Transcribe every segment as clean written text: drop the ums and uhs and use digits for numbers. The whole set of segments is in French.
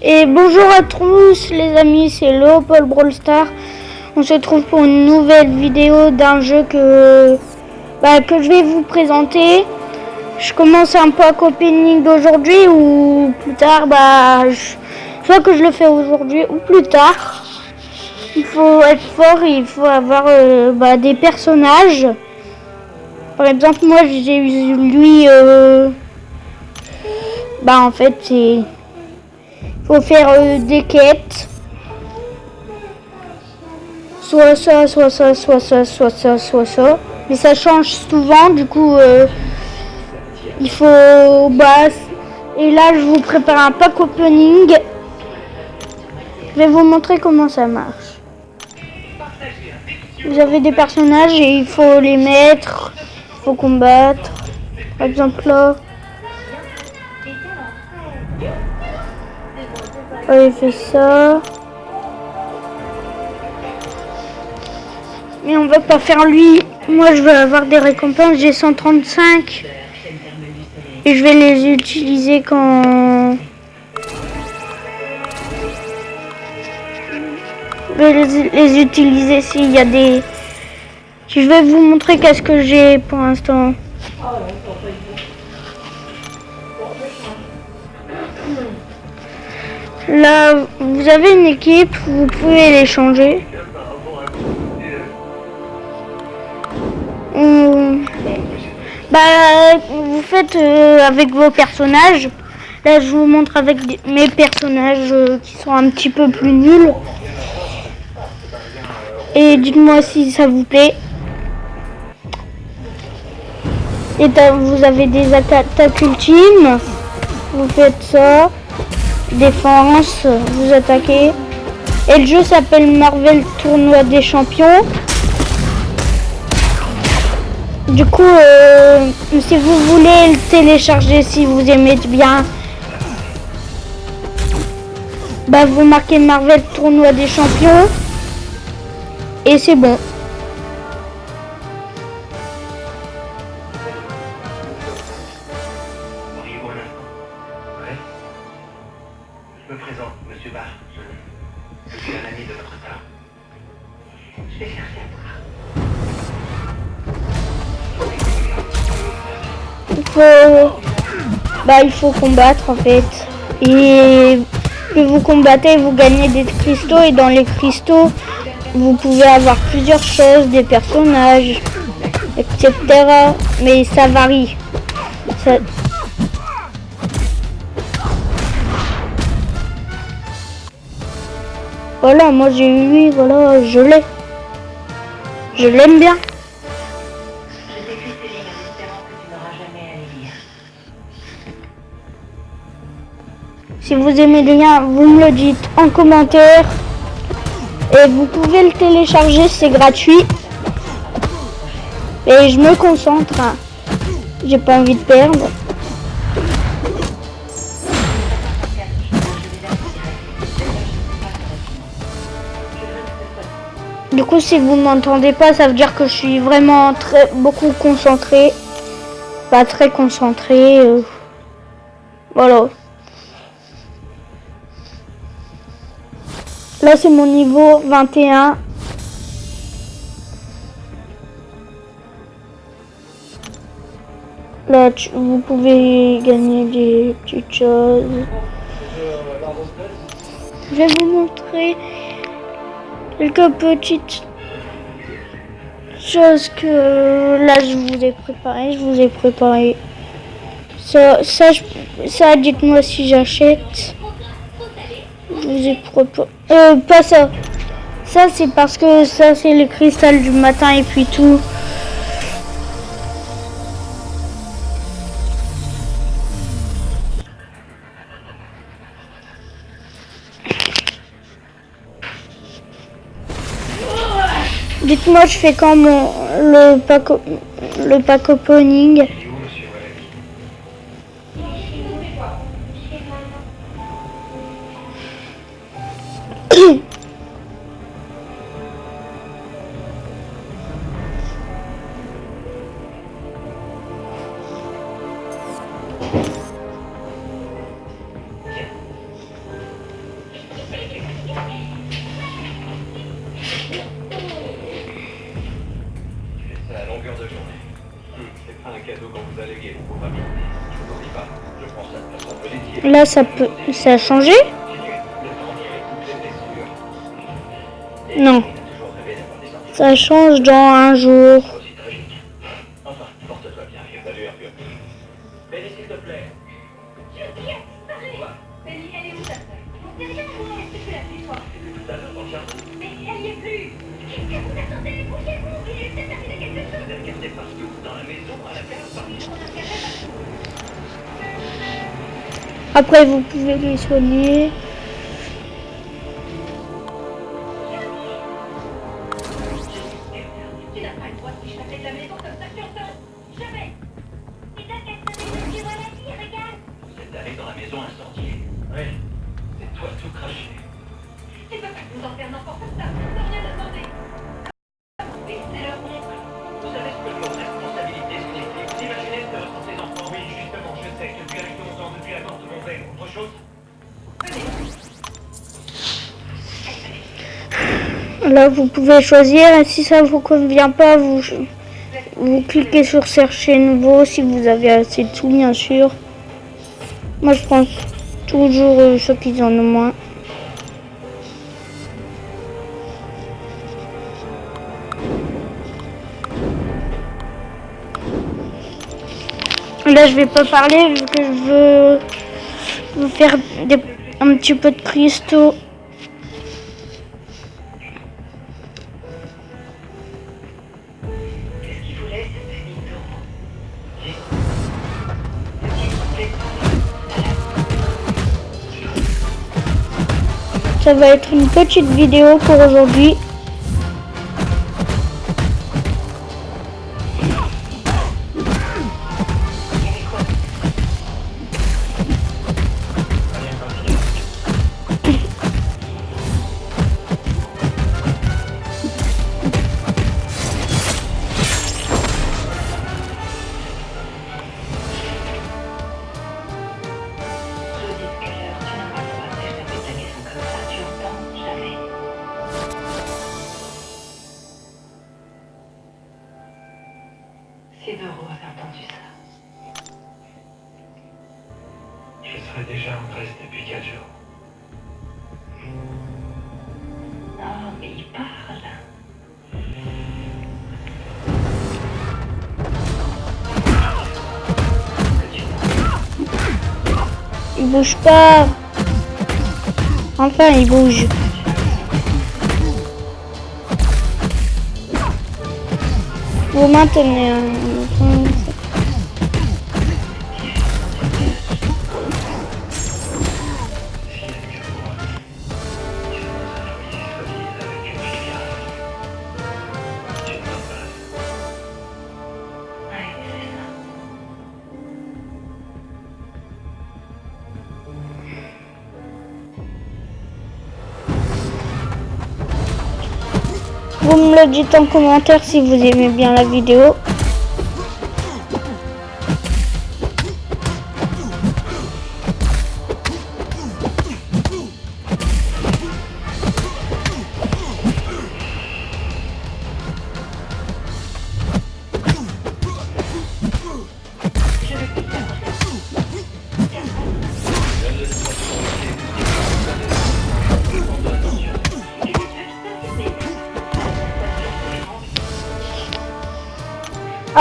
Et bonjour à tous les amis, c'est Léopold Brawl Star. On se retrouve pour une nouvelle vidéo d'un jeu que je vais vous présenter. Je commence un pack opening aujourd'hui ou plus tard, soit que je le fais aujourd'hui ou plus tard. Il faut être fort et il faut avoir des personnages. Par exemple, moi j'ai eu lui, en fait c'est... faut faire des quêtes. Soit ça. Mais ça change souvent, du coup il faut... et là je vous prépare un pack opening. Je vais vous montrer comment ça marche. Vous avez des personnages et il faut les mettre. Il faut combattre. Par exemple là. Il fait ça. Mais on va pas faire lui. Moi je veux avoir des récompenses. J'ai 135. Et je vais les utiliser quand... Je vais les utiliser s'il y a des... Je vais vous montrer qu'est-ce que j'ai pour l'instant. Là, vous avez une équipe, vous pouvez les changer. Vous faites avec vos personnages. Là, je vous montre avec mes personnages qui sont un petit peu plus nuls. Et dites-moi si ça vous plaît. Et vous avez des attaques ultimes. Vous faites ça. Défense, vous attaquez. Et le jeu s'appelle Marvel Tournoi des Champions. Du coup, si vous voulez le télécharger, si vous aimez bien, vous marquez Marvel Tournoi des Champions. Et c'est bon. Je me présente, Monsieur Bach. Je suis un ami de votre sœur. Je vais chercher à voir. Il faut combattre en fait. Et plus vous combattez, vous gagnez des cristaux. Et dans les cristaux, vous pouvez avoir plusieurs choses, des personnages, etc. Mais ça varie. Voilà, moi j'ai eu lui, voilà, je l'ai. Je l'aime bien. Je t'écris ces lignes en espérant que tu n'auras jamais à les lire. Si vous aimez bien, vous me le dites en commentaire. Et vous pouvez le télécharger, c'est gratuit. Et je me concentre. J'ai pas envie de perdre. Du coup, si vous m'entendez pas, ça veut dire que je suis vraiment beaucoup concentré. Pas très concentré. Voilà. Là, c'est mon niveau 21. Là, vous pouvez gagner des petites choses. Je vais vous montrer quelques petites choses que là je vous ai préparé. Ça dites-moi si j'achète. Je vous ai proposé. Pas ça. Ça c'est parce que ça c'est le cristal du matin et puis tout. Dites-moi, je fais quand le pack opening. Là, ça a changé? Non. Ça change dans un jour. Enfin, porte-toi bien, vieux. Salut, Hercule. Benny, s'il te plaît. Benny, elle est où ta sœur? Mais rien, moi, est-ce que tu l'as vue, toi? Tout à l'heure, ton chien. Mais elle y est plus. Qu'est-ce que vous attendez? Bougez-vous, il est peut-être arrivé quelque chose. Vous êtes cassé partout, dans la maison, à la cave, partout. Après, vous pouvez les soigner. Tu n'as pas le droit de t'échapper de la maison comme ça, tu entends? Jamais. Et là, qu'elle se met sur la vie, regarde. Vous êtes allé dans la maison incendiée. Oui. C'est toi tout craché. Tu peux pas nous en faire n'importe ça, sans rien demander. Mais c'est leur oncle. Vous savez ce que vos responsabilités signifient? Vous imaginez ce que ressentent ces enfants? Oui, justement, je sais. Depuis avec 11 ans, depuis la mort de mon père. Autre chose? Là, vous pouvez choisir. Et si ça vous convient pas, vous cliquez sur chercher nouveau si vous avez assez de sous, bien sûr. Moi, je pense toujours ceux qui en ont moins. Là, je vais pas parler vu que je veux vous faire un petit peu de cristaux. Qu'est-ce qu'il voulait, ce Benito? Ça va être une petite vidéo pour aujourd'hui. C'est Doro avait entendu ça. Je serais déjà en Grèce depuis 4 jours. Non, mais il parle. Il bouge pas. Enfin, il bouge. Vous maintenez un... Vous me le dites en commentaire si vous aimez bien la vidéo.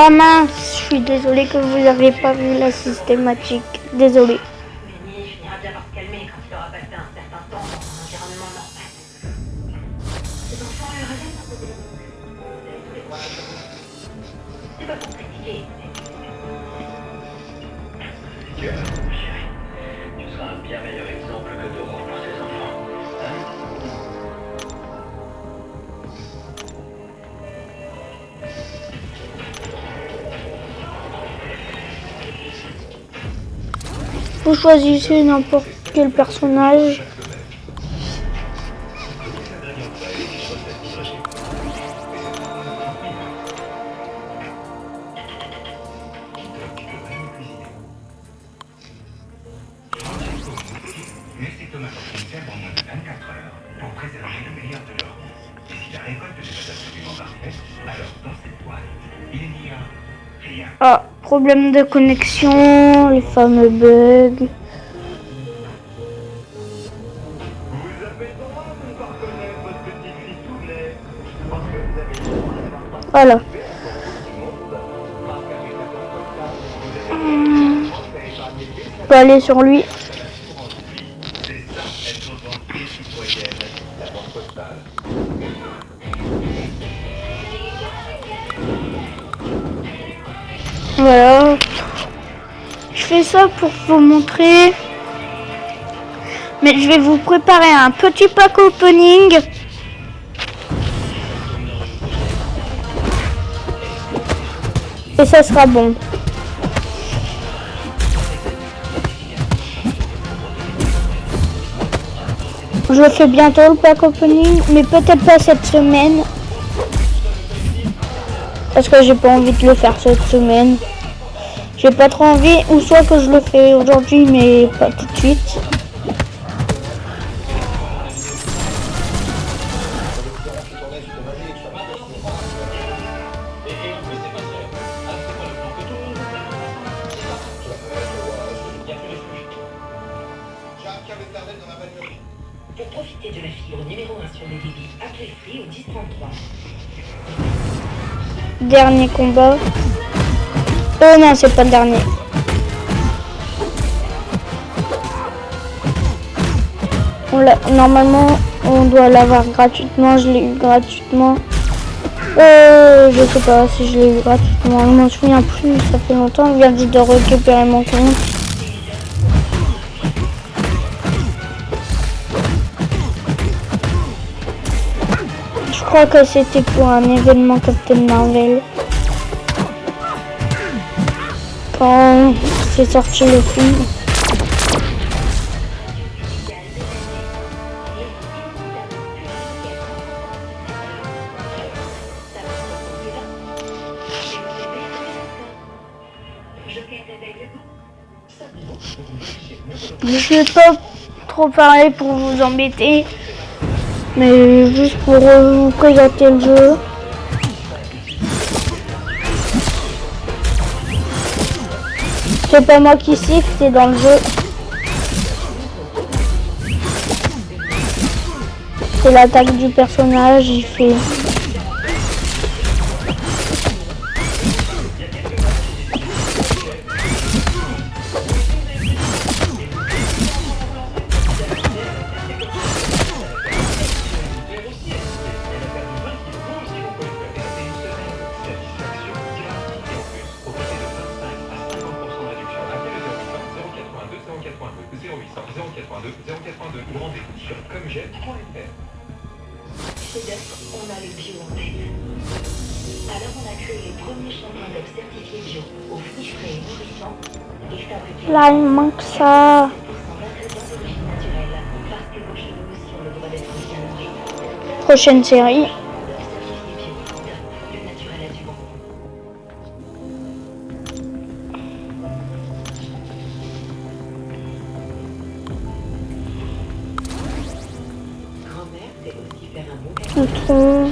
Ah mince, je suis désolée que vous n'avez pas vu la systématique. Désolée. Benny finira bien par se calmer quand il aura passé un certain temps dans un environnement normal. Les enfants lui reviennent un peu de c'est pas pour critiquer. Tu as raison, chérie. Tu seras un bien meilleur exemple que Doro pour ses enfants. Hein? Vous choisissez n'importe quel personnage. Laissez Thomas dans une ferme en moins de 24 heures pour préserver le meilleur de l'or. Et si la récolte n'est pas absolument parfaite, alors dans cette boîte, il n'y a rien. Ah, problème de connexion, les fameux bugs. Voilà. Je peux aller sur lui. Voilà. Je fais ça pour vous montrer. Mais je vais vous préparer un petit pack opening. Et ça sera bon. Je le fais bientôt le pack opening, mais peut-être pas cette semaine. Parce que j'ai pas envie de le faire cette semaine. J'ai pas trop envie, ou soit que je le fais aujourd'hui, mais pas tout de suite. Pour profiter de la fibre numéro 1 sur les débits, appelez Free au 1033. Dernier combat. Oh non, c'est pas le dernier. Normalement, on doit l'avoir gratuitement. Je l'ai eu gratuitement. Je sais pas si je l'ai eu gratuitement. Je m'en souviens plus. Ça fait longtemps. Je viens juste de récupérer mon compte. Je crois que c'était pour un événement Captain Marvel. Quand c'est sorti le film. Je vais pas trop parler pour vous embêter, mais juste pour vous présenter le jeu. C'est pas moi qui siffle, c'est dans le jeu. C'est l'attaque du personnage, il fait. Chez Duck, on a le bio en tête. Alors on a créé les premiers champions d'œufs certifiés bio, aux fruits frais et nourrissants, et fabriqués Là, il manque ça. 100% d'ingrédients d'origine naturelle, parce que vos cheveux aussi ont le droit d'être bien nourris. Prochaine série. Certifié bio, Duck, du naturel à du bon. Grand-mère sait aussi faire un bon Le tronc.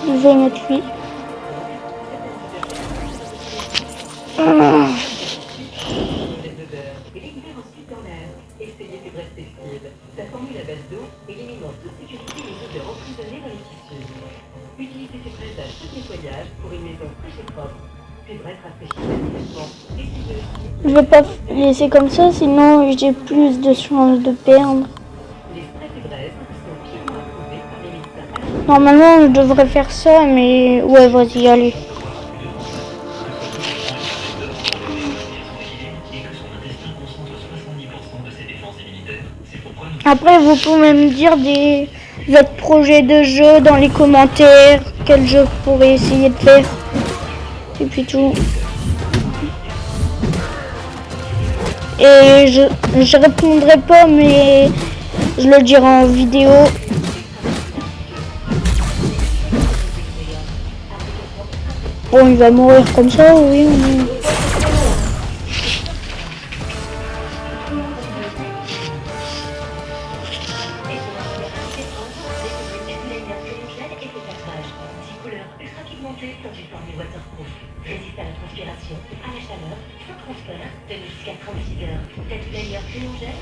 Je vais mettre lui. Récupère ensuite dans l'air. Essayez des braises textiles. Sa formule à base d'eau élimine en toute sécurité les odeurs emprisonnées dans les tissus. Utilisez ces braises à chaque nettoyage pour une maison fraîche et propre. Ces braises rafraîchissent naturellement. Essayez aussi. Je vais pas laisser comme ça, sinon j'ai plus de chances de perdre. Les sprays de braise sont purement approuvés par les médecins. Normalement, je devrais faire ça, mais ouais, vas-y, allez. Après, vous pouvez me dire votre projet de jeu dans les commentaires, quel jeu vous pourrez essayer de faire. Et puis tout. Et je répondrai pas, mais je le dirai en vidéo. Bon, il va mourir comme ça, oui. Mais... Résiste à la transpiration, à la chaleur, sans transfert, tenu jusqu'à 36 heures. Cette layer plongée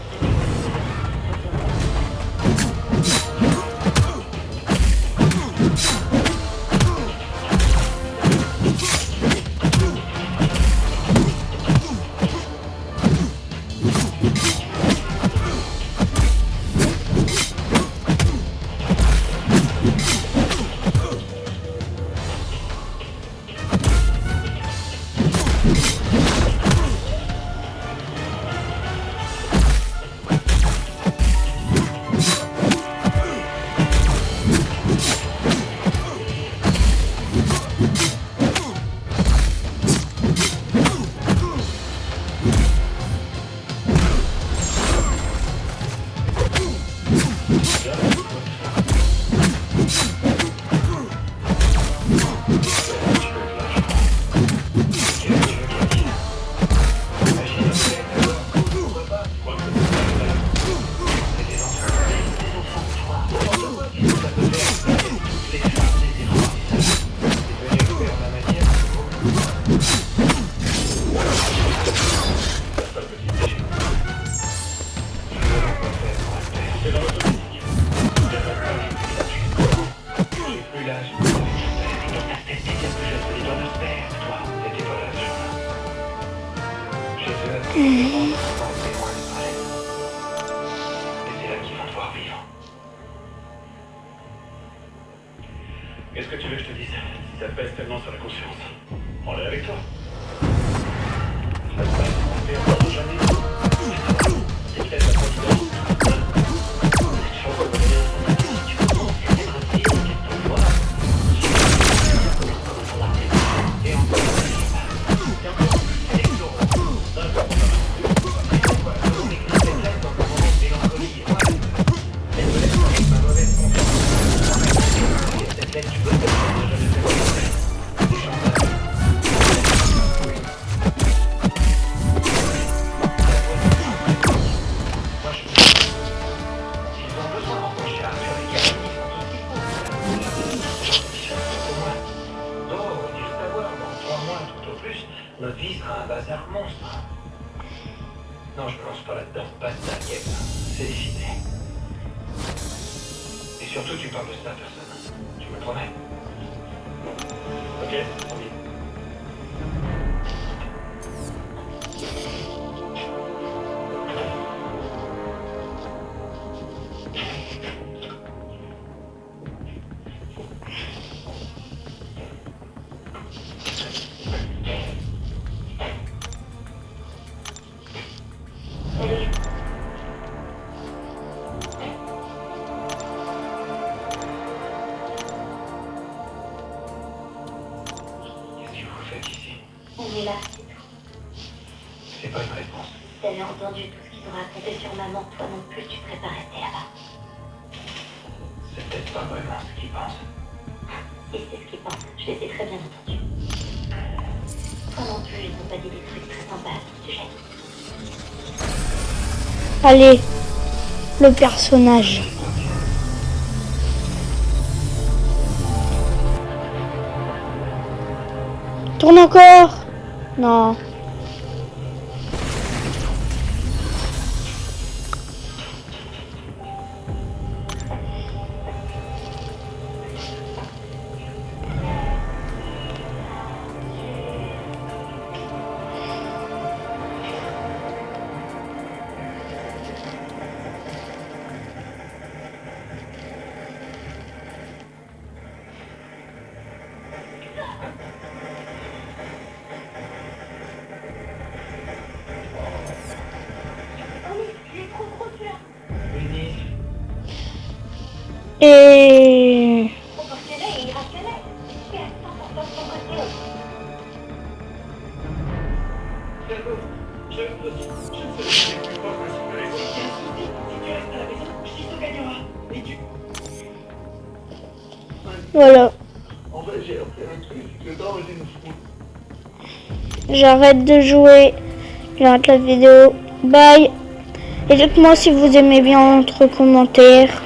de Je te laisse comprendre comment c'est loin de parler. Et c'est là qu'ils vont devoir vivre. Qu'est-ce que tu veux que je te dise? Si ça te pèse tellement sur la conscience, prends-le avec toi. Ça te passe, on fait encore jamais. C'est peut-être la providence. Je vois pas bien. Tu comprends, c'est être un pays, c'est ton foi. Et encore, c'est encore, c'est l'exorant. D'un coup, on va on écrit cette lettre dans un moment de mélancolie. Elle me laisse avec ma mauvaise conscience. Cette lettre, tu peux te faire, je ne sais pas. Des chantages. Notre vie sera un bazar monstre. Non, je me lance pas là-dedans. Pas de t'inquiète. C'est décidé. Et surtout, tu parles de ça à personne. Tu me promets? Ok, promis. On est là, c'est tout. C'est pas une réponse. Si t'avais entendu tout ce qu'ils ont raconté sur maman, toi non plus, tu serais pas resté là-bas. C'est peut-être pas vraiment ce qu'ils pensent. Si c'est ce qu'ils pensent, je les ai très bien entendus. Toi non plus, ils n'ont pas dit des trucs très sympas à ton sujet. Allez, le personnage. Tourne encore. Non. Et Proportionnel et irrationnel. C'est à 100% de ton côté. Je ne sais plus pas possible de les voir. Si tu restes à la maison, Shiso gagnera. Et tu... voilà. En vrai, j'ai appris un truc dedans et j'ai une fou. J'arrête de jouer. J'arrête la vidéo. Bye. Et dites-moi si vous aimez bien entre commentaires.